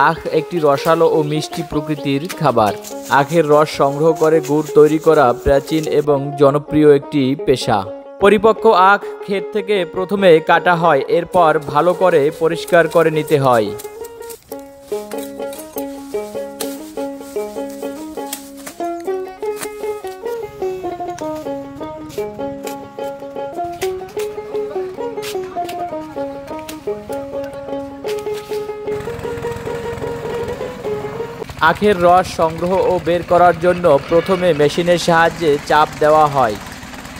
আখ একটি রসালো ও মিষ্টি প্রকৃতির খাবার। আখের রস সংগ্রহ করে গুড় তৈরি করা প্রাচীন এবং জনপ্রিয় একটি পেশা। পরিপক্ক আখ ক্ষেত থেকে প্রথমে কাটা হয়, এরপর ভালো করে পরিষ্কার করে নিতে হয়। আখের রস সংগ্রহ ও বের করার জন্য প্রথমে মেশিনের সাহায্যে চাপ দেওয়া হয়,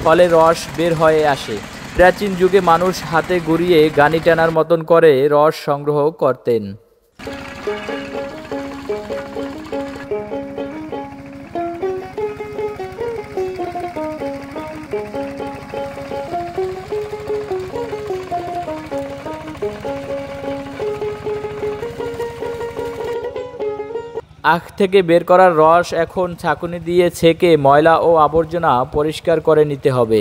ফলে রস বের হয়ে আসে। প্রাচীন যুগে মানুষ হাতে ঘুরিয়ে গানি টানার মতন করে রস সংগ্রহ করতেন। আখ থেকে বের করার রস এখন ছাঁকুনি দিয়ে ছেঁকে ময়লা ও আবর্জনা পরিষ্কার করে নিতে হবে।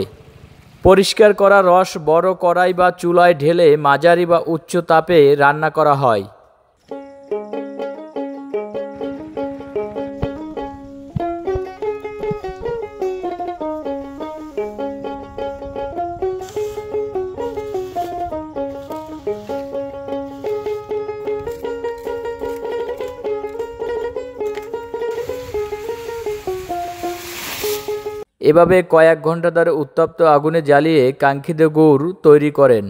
পরিষ্কার করা রস বড় কড়াই বা চুলায় ঢেলে মাঝারি বা উচ্চ তাপে রান্না করা হয়। এভাবে কয়েক ঘন্টা ধরে উত্তপ্ত আগুনে জ্বালিয়ে কাঙ্ক্ষিত গুড় তৈরি করেন।